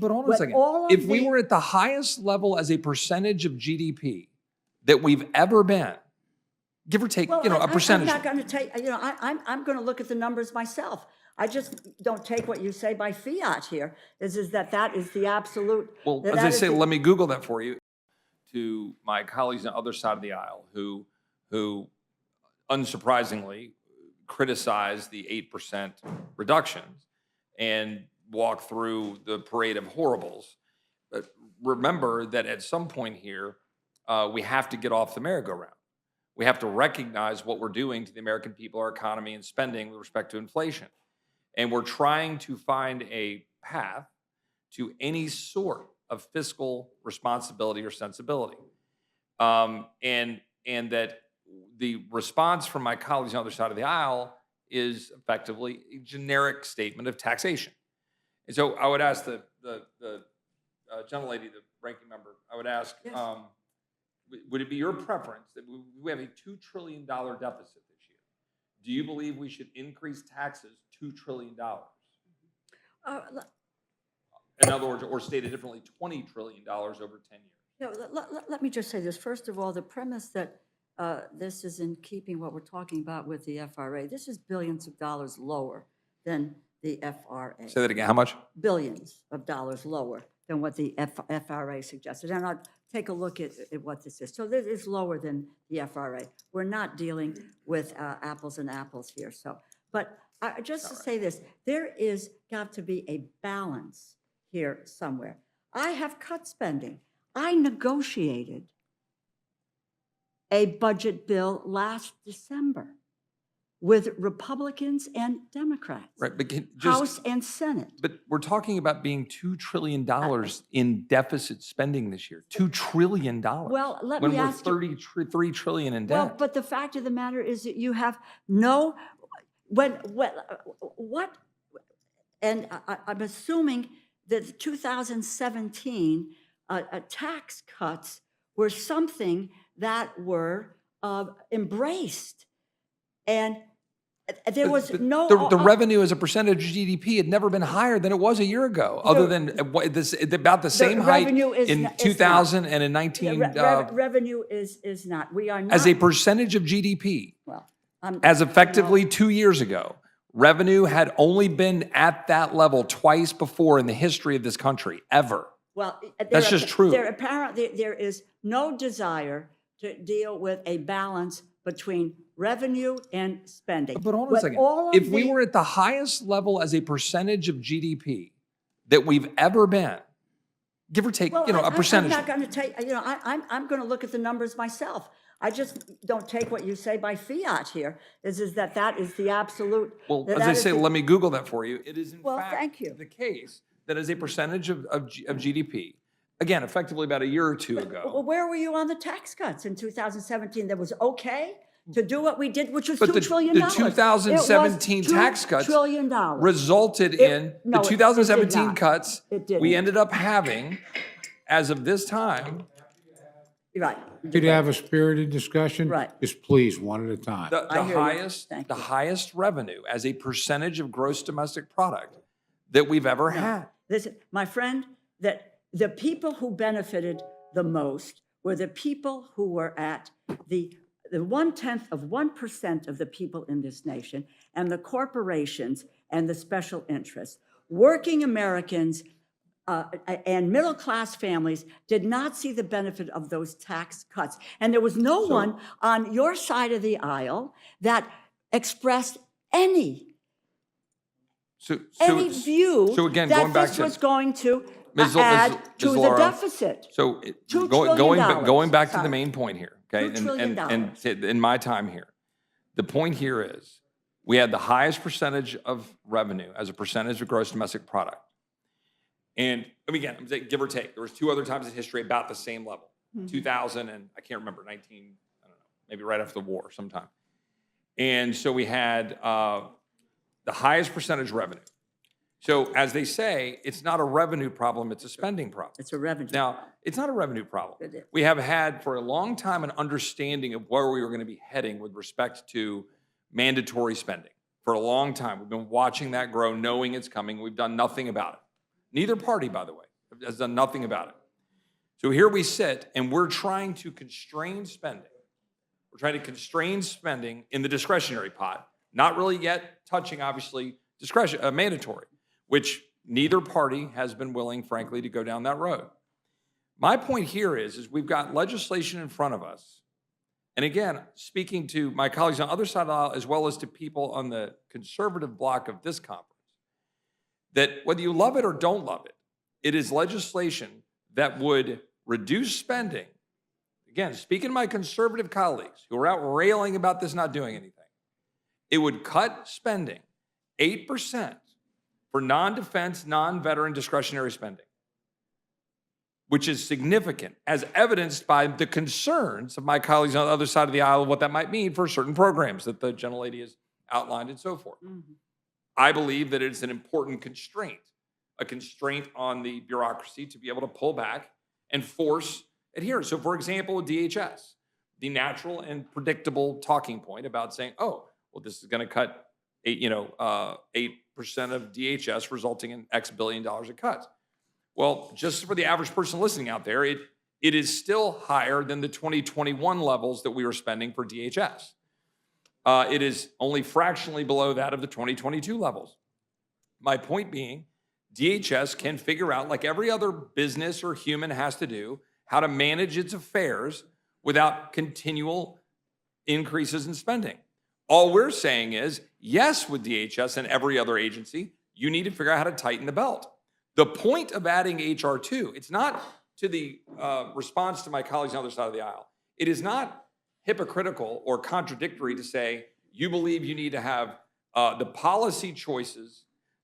But hold on a second. If we were at the highest level as a percentage of GDP that we've ever been, give or take, a percentage. I'm not going to take, I'm going to look at the numbers myself. I just don't take what you say by fiat here, is that is the absolute. Well, as I say, let me Google that for you. To my colleagues on the other side of the aisle who unsurprisingly criticize the 8% reductions and walk through the parade of horribles. But remember that at some point here, we have to get off the merry-go-round. We have to recognize what we're doing to the American people, our economy, and spending with respect to inflation. And we're trying to find a path to any sort of fiscal responsibility or sensibility. And that the response from my colleagues on the other side of the aisle is effectively a generic statement of taxation. And so I would ask the gentlelady, the ranking member, I would ask, yes. Would it be your preference that we have a $2 trillion deficit this year? Do you believe we should increase taxes $2 trillion? In other words, or stated differently, $20 trillion over 10 years. Let me just say this. First of all, the premise that this is in keeping what we're talking about with the FRA. This is billions of dollars lower than the FRA. Say that again. How much? Billions of dollars lower than what the FRA suggested. And I'll take a look at what this is. So this is lower than the FRA. We're not dealing with apples and apples here. So, but just to say this, there is got to be a balance here somewhere. I have cut spending. I negotiated a budget bill last December with Republicans and Democrats, right? But House and Senate. But we're talking about being $2 trillion in deficit spending this year. $2 trillion. Well, let me ask you. When we're $33 trillion in debt. Well, but the fact of the matter is that you have no, what, and I'm assuming that 2017 tax cuts were something that were embraced. And there was the revenue as a percentage of GDP had never been higher than it was a year ago, other than about the same height in 2000 and in 19. Revenue is not. We are not. As a percentage of GDP, well, as effectively 2 years ago, revenue had only been at that level twice before in the history of this country, ever. Well, that's just true. There is no desire to deal with a balance between revenue and spending. But hold on a second. If we were at the highest level as a percentage of GDP that we've ever been, give or take, a percentage. I'm not going to take, I'm going to look at the numbers myself. I just don't take what you say by fiat here, is that is the absolute. Well, as I say, let me Google that for you. It is in fact thank you. The case that as a percentage of GDP, again, effectively about a year or two ago. Well, where were you on the tax cuts in 2017? That was okay to do what we did, which was $2 trillion. The 2017 tax cuts resulted in the 2017 cuts. We ended up having, as of this time. Right. Could you have a spirited discussion? Right. Just please, one at a time. The highest revenue as a percentage of gross domestic product that we've ever had. Listen, my friend, that the people who benefited the most were the people who were at the 0.1% of the people in this nation, and the corporations and the special interests. Working Americans and middle-class families did not see the benefit of those tax cuts. And there was no one on your side of the aisle that expressed any view again, that going back this to, was going to Ms. add to the Laura, deficit. So going back to the main point here, okay, and in my time here, the point here is we had the highest percentage of revenue as a percentage of gross domestic product. And again, I'm saying give or take, there was two other times in history about the same level, 2000 and I can't remember, 19, I don't know, maybe right after the war sometime. And so we had the highest percentage revenue. So as they say, it's not a revenue problem, it's a spending problem. It's a revenue. Now, it's not a revenue problem. We have had for a long time an understanding of where we were going to be heading with respect to mandatory spending. For a long time, we've been watching that grow, knowing it's coming. We've done nothing about it. Neither party, by the way, has done nothing about it. So here we sit, and we're trying to constrain spending. We're trying to constrain spending in the discretionary pot, not really yet touching, obviously, mandatory, which neither party has been willing, frankly, to go down that road. My point here is we've got legislation in front of us. And again, speaking to my colleagues on the other side of the aisle, as well as to people on the conservative block of this conference, that whether you love it or don't love it, it is legislation that would reduce spending. Again, speaking to my conservative colleagues who are out railing about this not doing anything, it would cut spending 8% for non-defense, non-veteran discretionary spending, which is significant, as evidenced by the concerns of my colleagues on the other side of the aisle of what that might mean for certain programs that the gentlelady has outlined and so forth. Mm-hmm. I believe that it's an important constraint, a constraint on the bureaucracy to be able to pull back and force adherence. So, for example, with DHS, the natural and predictable talking point about saying, oh, well, this is going to cut 8% of DHS, resulting in X billion dollars of cuts. Well, just for the average person listening out there, it is still higher than the 2021 levels that we were spending for DHS. It is only fractionally below that of the 2022 levels. My point being, DHS can figure out, like every other business or human has to do, how to manage its affairs without continual increases in spending. All we're saying is, yes, with DHS and every other agency, you need to figure out how to tighten the belt. The point of adding HR 2, it's not to the response to my colleagues on the other side of the aisle. It is not hypocritical or contradictory to say you believe you need to have the policy choices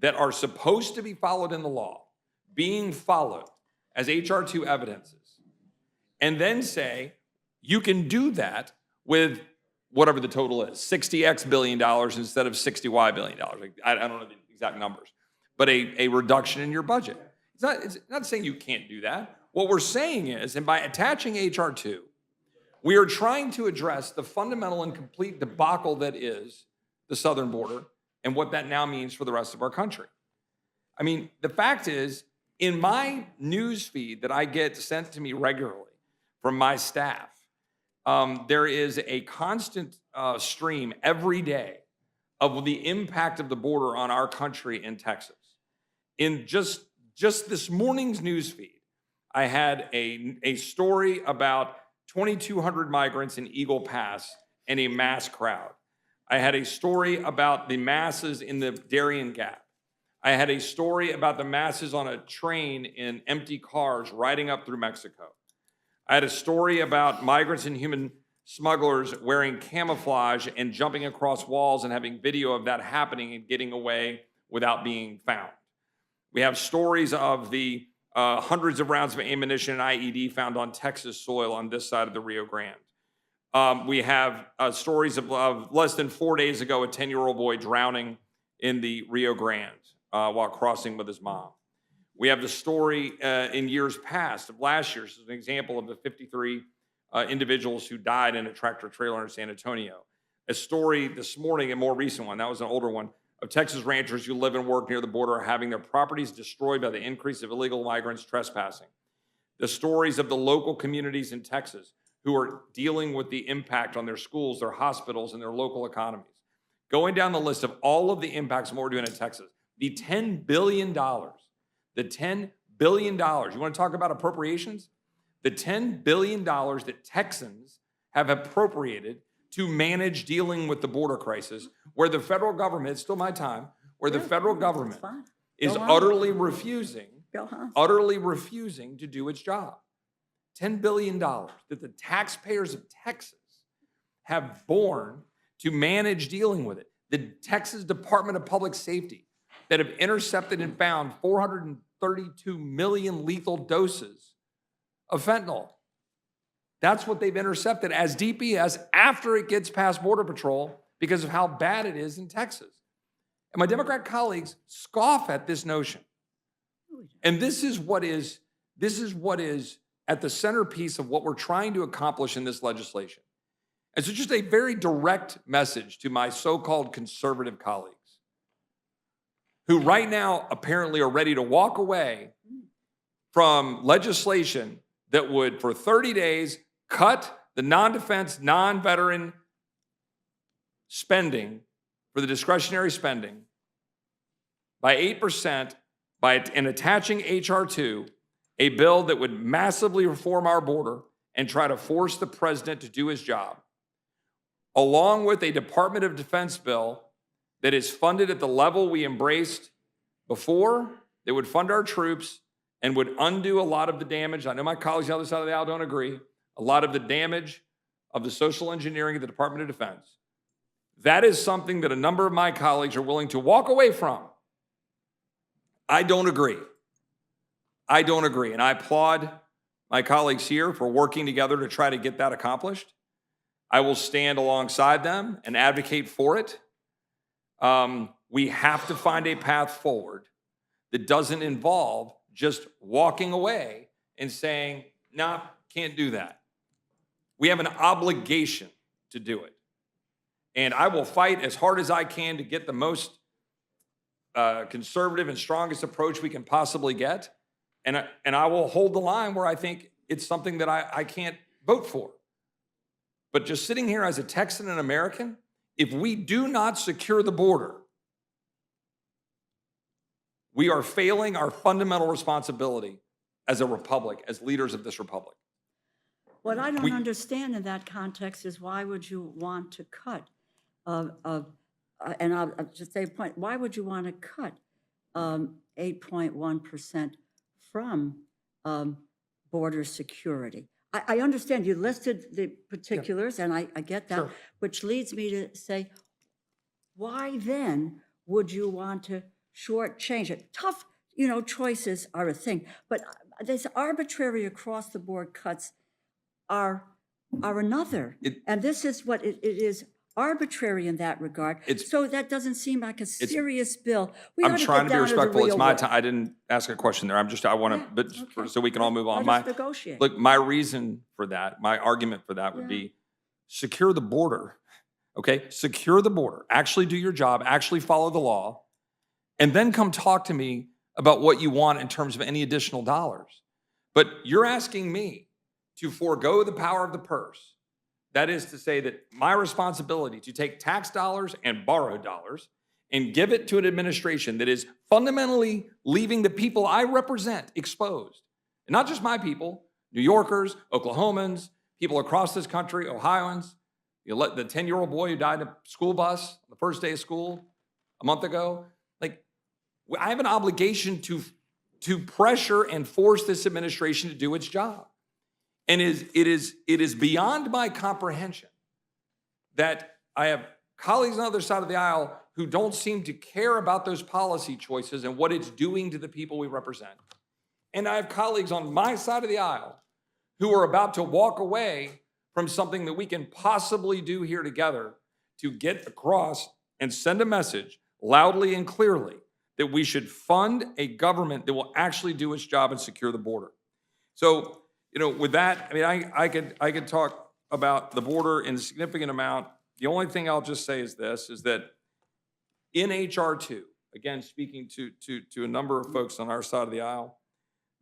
that are supposed to be followed in the law being followed as HR 2 evidences, and then say you can do that with whatever the total is, $60X billion instead of $60Y billion. I don't know the exact numbers, but a reduction in your budget. It's not saying you can't do that. What we're saying is, and by attaching HR 2, we are trying to address the fundamental and complete debacle that is the southern border and what that now means for the rest of our country. I mean, the fact is, in my news feed that I get sent to me regularly from my staff, there is a constant stream every day of the impact of the border on our country in Texas. In just this morning's news feed, I had a story about 2,200 migrants in Eagle Pass and a mass crowd. I had a story about the masses in the Darien Gap. I had a story about the masses on a train in empty cars riding up through Mexico. I had a story about migrants and human smugglers wearing camouflage and jumping across walls and having video of that happening and getting away without being found. We have stories of the hundreds of rounds of ammunition and IED found on Texas soil on this side of the Rio Grande. We have stories of less than 4 days ago, a 10-year-old boy drowning in the Rio Grande while crossing with his mom. We have the story in years past of last year. This is an example of the 53 individuals who died in a tractor trailer in San Antonio. A story this morning, a more recent one, that was an older one, of Texas ranchers who live and work near the border are having their properties destroyed by the increase of illegal migrants trespassing. The stories of the local communities in Texas who are dealing with the impact on their schools, their hospitals, and their local economies. Going down the list of all of the impacts of what we're doing in Texas, the $10 billion, the $10 billion, you want to talk about appropriations? The $10 billion that Texans have appropriated to manage dealing with the border crisis, where the federal government, it's still my time, where the federal government is utterly refusing to do its job. $10 billion that the taxpayers of Texas have borne to manage dealing with it. The Texas Department of Public Safety that have intercepted and found 432 million lethal doses of fentanyl. That's what they've intercepted as DPS after it gets past Border Patrol because of how bad it is in Texas. And my Democrat colleagues scoff at this notion. And this is what is at the centerpiece of what we're trying to accomplish in this legislation. And so just a very direct message to my so-called conservative colleagues who right now apparently are ready to walk away from legislation that would, for 30 days, cut the non-defense, non-veteran spending for the discretionary spending by 8% and attaching H.R. 2, a bill that would massively reform our border and try to force the president to do his job, along with a Department of Defense bill that is funded at the level we embraced before, that would fund our troops and would undo a lot of the damage. I know my colleagues on the other side of the aisle don't agree. A lot of the damage of the social engineering of the Department of Defense. That is something that a number of my colleagues are willing to walk away from. I don't agree. I don't agree. And I applaud my colleagues here for working together to try to get that accomplished. I will stand alongside them and advocate for it. We have to find a path forward that doesn't involve just walking away and saying, nah, can't do that. We have an obligation to do it. And I will fight as hard as I can to get the most conservative and strongest approach we can possibly get. And I will hold the line where I think it's something that I can't vote for. But just sitting here as a Texan and American, if we do not secure the border, we are failing our fundamental responsibility as a republic, as leaders of this republic. What I don't understand in that context is why would you want to cut, and I'll just say a point, why would you want to cut 8.1% from border security? I understand you listed the particulars, and I get that, Sure. which leads me to say, why then would you want to shortchange it? Tough, choices are a thing, but these arbitrary across-the-board cuts are another. And this is what it is, arbitrary in that regard. So that doesn't seem like a serious bill. I'm trying to be respectful. It's my time. I didn't ask a question there. I want to, but so we can all move on. Let us negotiate. Look, my reason for that, my argument for that would be secure the border. Okay, secure the border. Actually do your job. Actually follow the law, and then come talk to me about what you want in terms of any additional dollars. But you're asking me to forego the power of the purse. That is to say that my responsibility to take tax dollars and borrowed dollars and give it to an administration that is fundamentally leaving the people I represent exposed. And not just my people, New Yorkers, Oklahomans, people across this country, Ohioans. You let the 10-year-old boy who died in a school bus on the first day of school a month ago. Like, I have an obligation to pressure and force this administration to do its job. And it is beyond my comprehension that I have colleagues on the other side of the aisle who don't seem to care about those policy choices and what it's doing to the people we represent. And I have colleagues on my side of the aisle who are about to walk away from something that we can possibly do here together to get across and send a message loudly and clearly that we should fund a government that will actually do its job and secure the border. So, with that, I mean, I could talk about the border in a significant amount. The only thing I'll just say is this, is that in H.R. 2, again, speaking to a number of folks on our side of the aisle,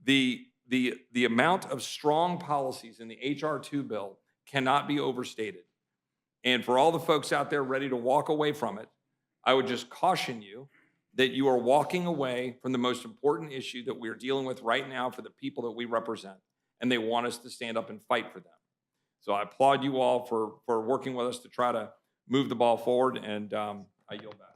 the amount of strong policies in the H.R. 2 bill cannot be overstated. And for all the folks out there ready to walk away from it, I would just caution you that you are walking away from the most important issue that we're dealing with right now for the people that we represent. And they want us to stand up and fight for them. So I applaud you all for working with us to try to move the ball forward, and I yield back.